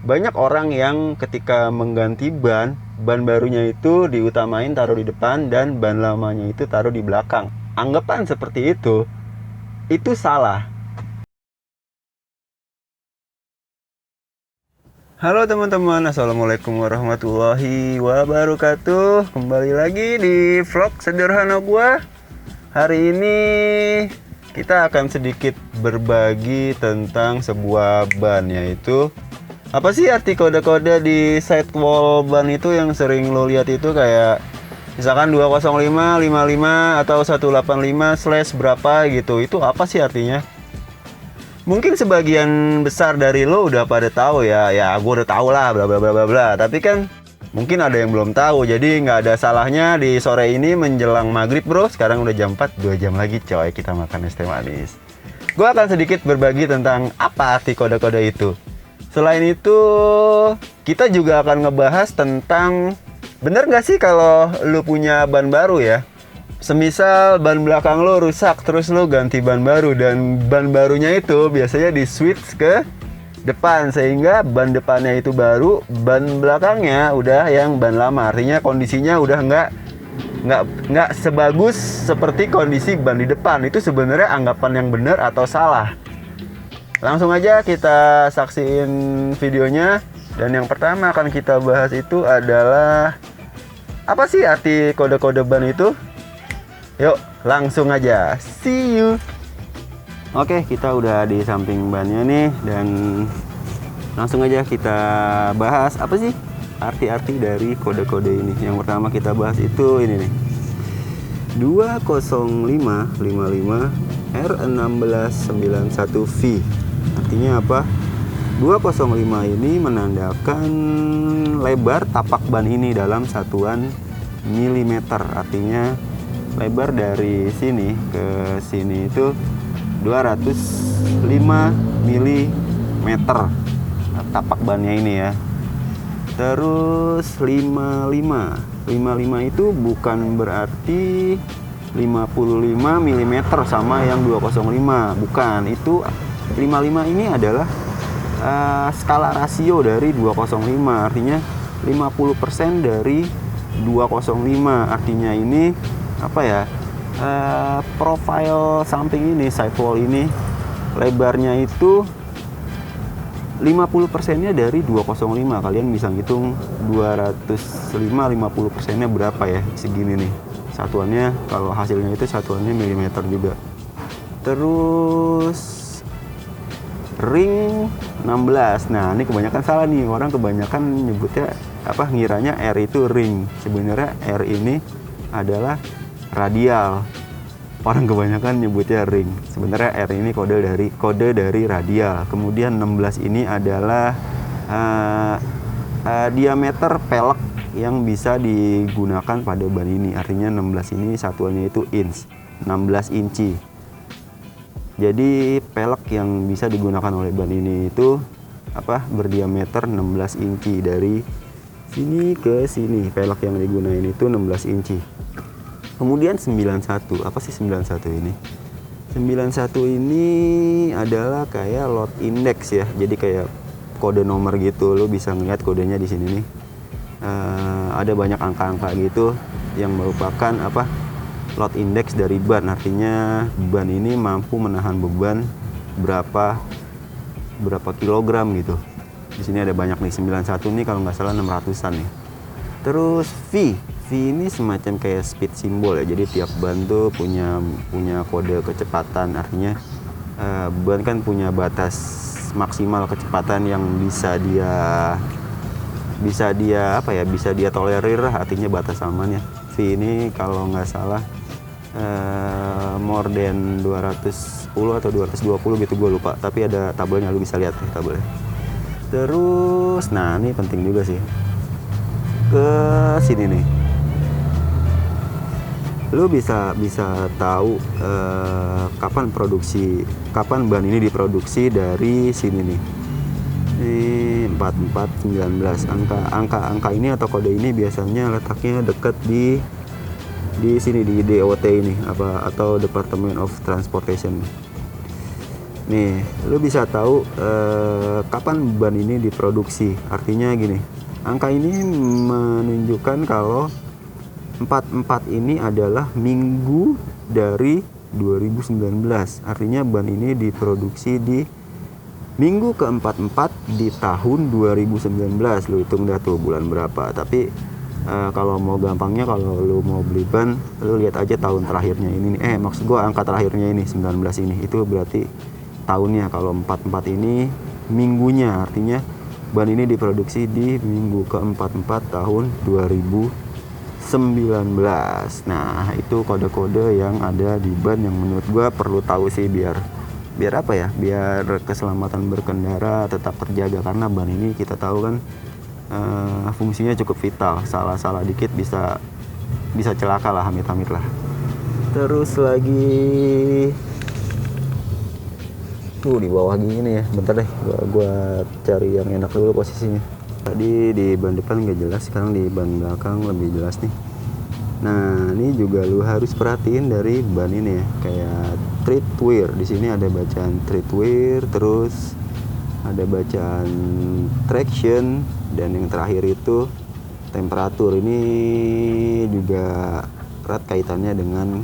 Banyak orang yang ketika mengganti ban barunya itu diutamain taruh di depan dan ban lamanya itu taruh di belakang. Anggapan seperti itu salah. Halo teman-teman, assalamualaikum warahmatullahi wabarakatuh. Kembali lagi di vlog sederhana gua. Hari ini kita akan sedikit berbagi tentang sebuah ban, yaitu apa sih arti kode-kode di sidewall ban itu yang sering lo lihat itu, kayak misalkan 205, 55 atau 185 slash berapa gitu. Itu apa sih artinya? Mungkin sebagian besar dari lo udah pada tahu ya gue udah tahu lah bla bla bla bla bla. Tapi kan mungkin ada yang belum tahu, jadi nggak ada salahnya di sore ini menjelang maghrib bro. Sekarang udah jam 4, 2 jam lagi coy kita makan es teh manis. Gue akan sedikit berbagi tentang apa arti kode-kode itu. Selain itu kita juga akan ngebahas tentang bener nggak sih kalau lo punya ban baru ya. Semisal ban belakang lo rusak, terus lo ganti ban baru, dan ban barunya itu biasanya di switch ke depan, sehingga ban depannya itu baru, ban belakangnya udah yang ban lama. Artinya kondisinya udah nggak sebagus seperti kondisi ban di depan. Itu sebenarnya anggapan yang benar atau salah? Langsung aja kita saksiin videonya. Dan yang pertama akan kita bahas itu adalah apa sih arti kode-kode ban itu? Yuk, langsung aja. See you. Oke, kita udah di samping bannya nih, dan langsung aja kita bahas apa sih arti-arti dari kode-kode ini. Yang pertama kita bahas itu ini nih. 20555 R1691V. Artinya apa? 205 ini menandakan lebar tapak ban ini dalam satuan milimeter. Artinya lebar dari sini ke sini itu 205 mm tapak bannya ini ya. Terus 55 itu bukan berarti 55 mm sama yang 205, bukan. Itu 55 ini adalah skala rasio dari 205, artinya 50% dari 205. Artinya ini apa ya, profil samping ini, sidewall ini lebarnya itu 50%-nya dari 205. Kalian bisa ngitung 205 50%-nya berapa ya, segini nih satuannya. Kalau hasilnya itu satuannya milimeter juga. Terus ring 16. Nah, ini kebanyakan salah nih, orang kebanyakan nyebutnya apa, ngiranya R itu ring. Sebenarnya R ini adalah radial. Orang kebanyakan nyebutnya ring. Sebenarnya R ini kode dari radial. Kemudian 16 ini adalah diameter pelek yang bisa digunakan pada ban ini. Artinya 16 ini satuannya itu inch, 16 inci. Jadi pelek yang bisa digunakan oleh ban ini itu apa, berdiameter 16 inci. Dari sini ke sini pelek yang digunain itu 16 inci. Kemudian 91, apa sih 91 ini? 91 ini adalah kayak load index ya. Jadi kayak kode nomor gitu. Lo bisa ngeliat kodenya di sini nih. Ada banyak angka-angka gitu yang merupakan apa, load index dari ban. Artinya ban ini mampu menahan beban berapa kilogram gitu. Di sini ada banyak nih, 91 nih kalau nggak salah 600-an nih. Terus V ini semacam kayak speed symbol ya. Jadi tiap ban tuh punya kode kecepatan. Artinya ban kan punya batas maksimal kecepatan yang bisa dia apa ya, bisa dia tolerir. Artinya batas aman ya. V ini kalau nggak salah more than 210 atau 220 gitu, gue lupa. Tapi ada tabelnya, lu bisa lihat nih tabelnya. Terus nah ini penting juga sih, ke sini nih lu bisa tahu kapan ban ini diproduksi. Dari sini nih, di 4419. Angka ini atau kode ini biasanya letaknya dekat di sini, di DOT ini apa, atau Department of Transportation. Nih, lu bisa tahu kapan ban ini diproduksi. Artinya gini, angka ini menunjukkan kalau 44 ini adalah minggu dari 2019. Artinya ban ini diproduksi di minggu ke-44 di tahun 2019. Lu hitung dah tuh bulan berapa. Tapi kalau mau gampangnya, kalau lu mau beli ban, lu lihat aja tahun terakhirnya ini nih. Maksud gua angka terakhirnya ini 19 ini. Itu berarti tahunnya. Kalau 44 ini minggunya, artinya ban ini diproduksi di minggu ke-44 tahun 2019. Nah, itu kode-kode yang ada di ban yang menurut gua perlu tahu sih, biar apa ya, biar keselamatan berkendara tetap terjaga, karena ban ini kita tahu kan fungsinya cukup vital. Salah dikit bisa celaka lah, amit-amit lah. Terus lagi tuh di bawah gini ya, bentar deh, gua cari yang enak dulu posisinya. Tadi di ban depan nggak jelas, sekarang di ban belakang lebih jelas nih. Nah, ini juga lu harus perhatiin dari ban ini ya, kayak tread wear. Di sini ada bacaan tread wear, terus ada bacaan traction, dan yang terakhir itu temperatur. Ini juga erat kaitannya dengan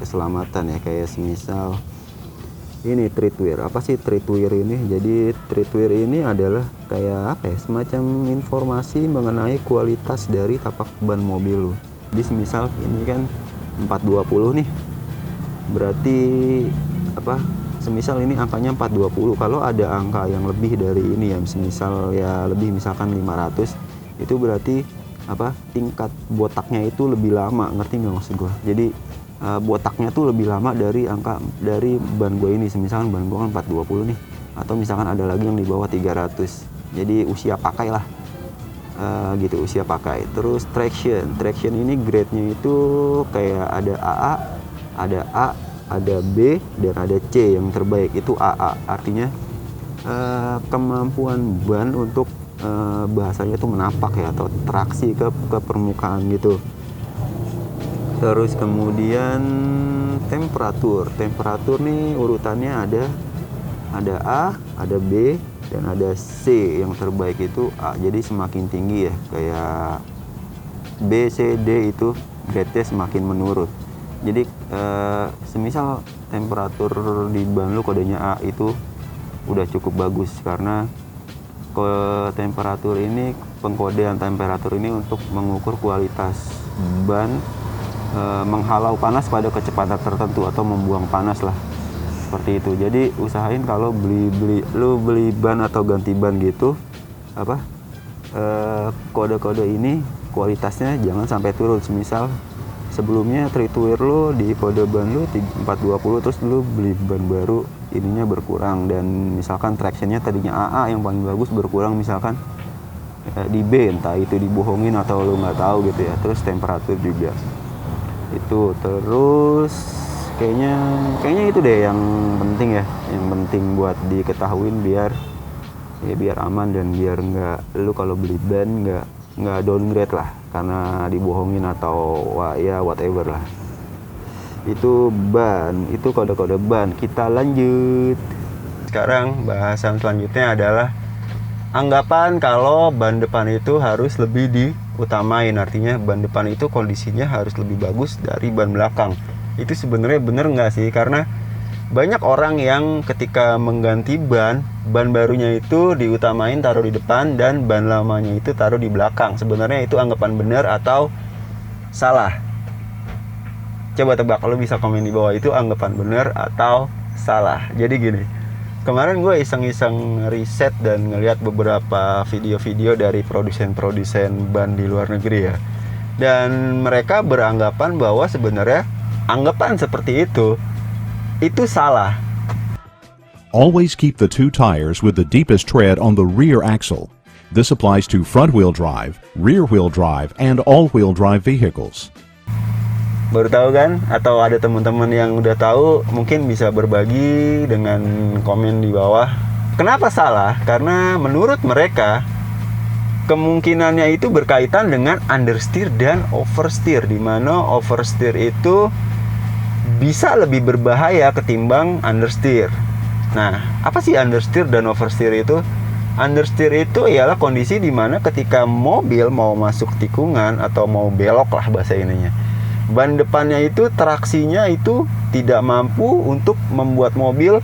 keselamatan ya, kayak semisal ini tread wear. Apa sih tread wear ini? Jadi tread wear ini adalah kayak apa ya, semacam informasi mengenai kualitas dari tapak ban mobil lu. Jadi semisal ini kan 420 nih, berarti apa, semisal ini angkanya 420. Kalau ada angka yang lebih dari ini ya, semisal ya lebih, misalkan 500, itu berarti apa, tingkat botaknya itu lebih lama. Ngerti nggak maksud gua? Jadi botaknya tuh lebih lama dari angka dari ban gue ini. Misalkan ban gue kan 420 nih, atau misalkan ada lagi yang di bawah 300. Jadi usia pakai lah, gitu, usia pakai. Terus traction ini grade-nya itu kayak ada AA, ada A, ada B, dan ada C. Yang terbaik itu AA. Artinya kemampuan ban untuk bahasanya itu menapak ya, atau traksi ke permukaan gitu. Terus kemudian temperatur nih urutannya ada A, ada B, dan ada C. Yang terbaik itu A. Jadi semakin tinggi ya, kayak B, C, D itu grade-nya semakin menurun. Jadi semisal temperatur di ban lu kodenya A, itu udah cukup bagus, karena ke temperatur ini, pengkodean temperatur ini untuk mengukur kualitas ban, menghalau panas pada kecepatan tertentu atau membuang panas lah, seperti itu. Jadi usahain kalau lu beli ban atau ganti ban gitu, apa, kode-kode ini kualitasnya jangan sampai turun. Semisal sebelumnya tread wear lu di kode ban lu 420, terus lu beli ban baru, ininya berkurang, dan misalkan tractionnya tadinya AA yang paling bagus berkurang, misalkan di B, entah itu dibohongin atau lu nggak tahu gitu ya. Terus temperatur juga itu. Terus kayaknya itu deh yang penting ya, yang penting buat diketahuin biar aman, dan biar nggak, lu kalau beli ban nggak downgrade lah karena dibohongin atau ya whatever lah. Itu ban, itu kode-kode ban. Kita lanjut. Sekarang bahasan selanjutnya adalah anggapan kalau ban depan itu harus lebih diutamain. Artinya ban depan itu kondisinya harus lebih bagus dari ban belakang. Itu sebenarnya bener nggak sih? Karena banyak orang yang ketika mengganti ban barunya itu diutamain taruh di depan, dan ban lamanya itu taruh di belakang. Sebenarnya itu anggapan benar atau salah? Coba tebak, lo bisa komen di bawah, itu anggapan benar atau salah. Jadi gini, kemarin gue iseng-iseng riset dan ngelihat beberapa video-video dari produsen-produsen ban di luar negeri ya. Dan mereka beranggapan bahwa sebenarnya anggapan seperti itu salah. Always keep the two tires with the deepest tread on the rear axle. This applies to front-wheel drive, rear-wheel drive, and all-wheel drive vehicles. Baru tahu kan? Atau ada teman-teman yang udah tahu, mungkin bisa berbagi dengan komen di bawah. Kenapa salah? Karena menurut mereka kemungkinannya itu berkaitan dengan understeer dan oversteer, di mana oversteer itu bisa lebih berbahaya ketimbang understeer. Nah, apa sih understeer dan oversteer itu? Understeer itu ialah kondisi di mana ketika mobil mau masuk tikungan atau mau belok lah bahasa ininya, ban depannya itu traksinya itu tidak mampu untuk membuat mobil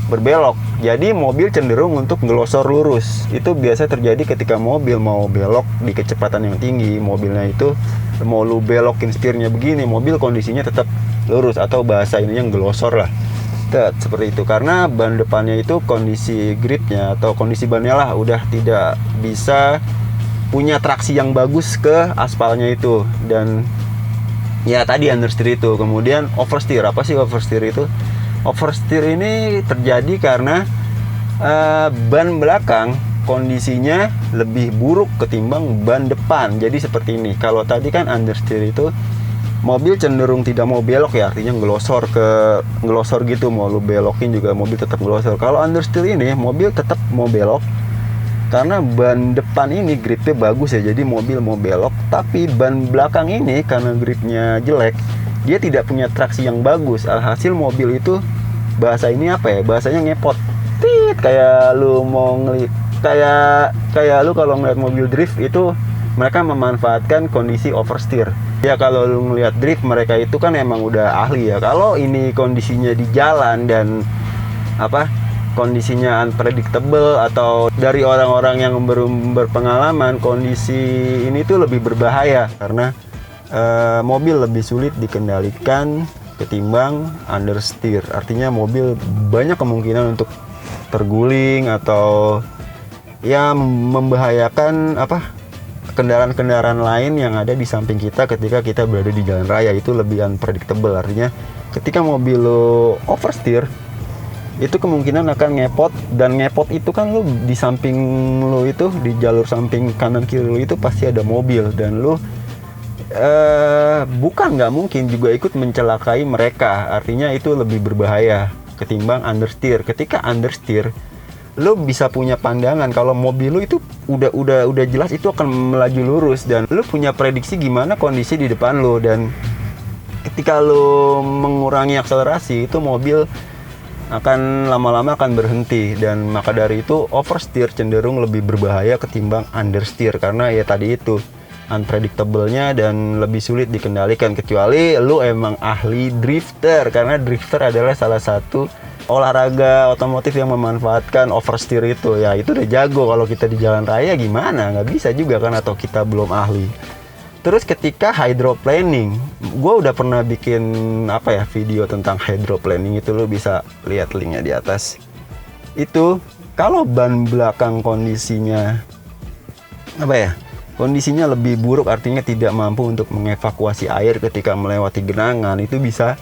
berbelok. Jadi mobil cenderung untuk ngelosor lurus. Itu biasa terjadi ketika mobil mau belok di kecepatan yang tinggi. Mobilnya itu mau lu belokin setirnya begini, mobil kondisinya tetap lurus atau bahasa ininya ngelosor lah. Seperti itu, karena ban depannya itu kondisi gripnya atau kondisi bannya lah udah tidak bisa punya traksi yang bagus ke aspalnya itu. Dan ya tadi understeer itu. Kemudian oversteer. Apa sih oversteer itu? Oversteer ini terjadi karena ban belakang kondisinya lebih buruk ketimbang ban depan. Jadi seperti ini. Kalau tadi kan understeer itu mobil cenderung tidak mau belok ya, artinya ngelosor gitu, mau lu belokin juga mobil tetap ngelosor. Kalau understeer ini mobil tetap mau belok karena ban depan ini gripnya bagus ya, jadi mobil mau belok. Tapi ban belakang ini karena gripnya jelek, dia tidak punya traksi yang bagus. Alhasil mobil itu bahasa ini apa ya? Bahasanya ngepot. Tit, kayak lu mau kayak lu kalau ngeliat mobil drift itu mereka memanfaatkan kondisi oversteer. Ya kalau lu ngeliat drift mereka itu kan emang udah ahli ya. Kalau ini kondisinya di jalan dan kondisinya unpredictable atau dari orang-orang yang belum berpengalaman, kondisi ini tuh lebih berbahaya karena mobil lebih sulit dikendalikan ketimbang understeer. Artinya mobil banyak kemungkinan untuk terguling atau ya membahayakan kendaraan-kendaraan lain yang ada di samping kita ketika kita berada di jalan raya. Itu lebih unpredictable. Artinya ketika mobil lo oversteer itu kemungkinan akan ngepot, dan ngepot itu kan lo di samping lo itu, di jalur samping kanan kiri lo itu pasti ada mobil, dan lo bukan nggak mungkin juga ikut mencelakai mereka. Artinya itu lebih berbahaya ketimbang understeer. Ketika understeer lo bisa punya pandangan kalau mobil lo itu udah jelas itu akan melaju lurus, dan lo punya prediksi gimana kondisi di depan lo. Dan ketika lo mengurangi akselerasi itu mobil akan lama-lama akan berhenti, dan maka dari itu oversteer cenderung lebih berbahaya ketimbang understeer karena ya tadi itu unpredictable-nya dan lebih sulit dikendalikan, kecuali lu emang ahli drifter, karena drifter adalah salah satu olahraga otomotif yang memanfaatkan oversteer itu. Ya itu udah jago. Kalau kita di jalan raya gimana, nggak bisa juga kan, atau kita belum ahli. Terus ketika hydroplaning, gue udah pernah bikin video tentang hydroplaning itu, lu bisa lihat linknya di atas. Itu kalau ban belakang kondisinya kondisinya lebih buruk, artinya tidak mampu untuk mengevakuasi air ketika melewati genangan, itu bisa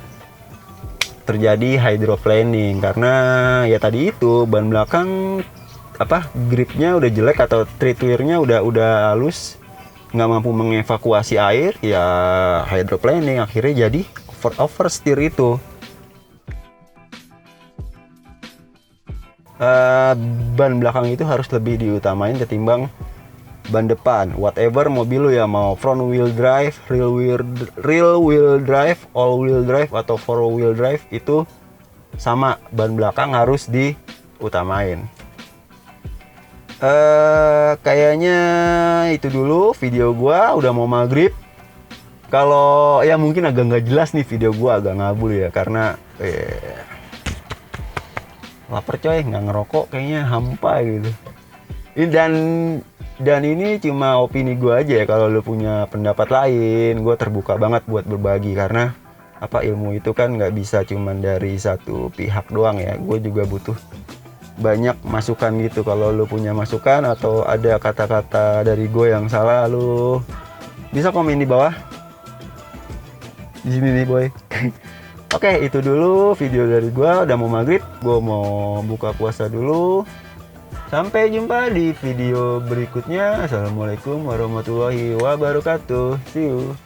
terjadi hydroplaning. Karena ya tadi itu ban belakang gripnya udah jelek atau tread wear-nya udah halus, nggak mampu mengevakuasi air, ya hydroplaning, akhirnya jadi oversteer itu. Ban belakang itu harus lebih diutamain ketimbang ban depan. Whatever mobil lu ya, mau front wheel drive, rear wheel drive, all wheel drive atau four wheel drive, itu sama, ban belakang harus diutamain. Kayaknya itu dulu video gua, udah mau maghrib. Kalau ya mungkin agak nggak jelas nih video gua, agak ngabul ya karena lapar coy, nggak ngerokok kayaknya, hampa gitu. Dan ini cuma opini gue aja ya. Kalau lo punya pendapat lain, gue terbuka banget buat berbagi, karena ilmu itu kan nggak bisa cuma dari satu pihak doang ya. Gue juga butuh banyak masukan gitu. Kalau lo punya masukan atau ada kata-kata dari gue yang salah, lo bisa komen di bawah. Di sini nih boy. Oke, itu dulu video dari gue. Udah mau maghrib, gue mau buka puasa dulu. Sampai jumpa di video berikutnya. Assalamualaikum warahmatullahi wabarakatuh. See you.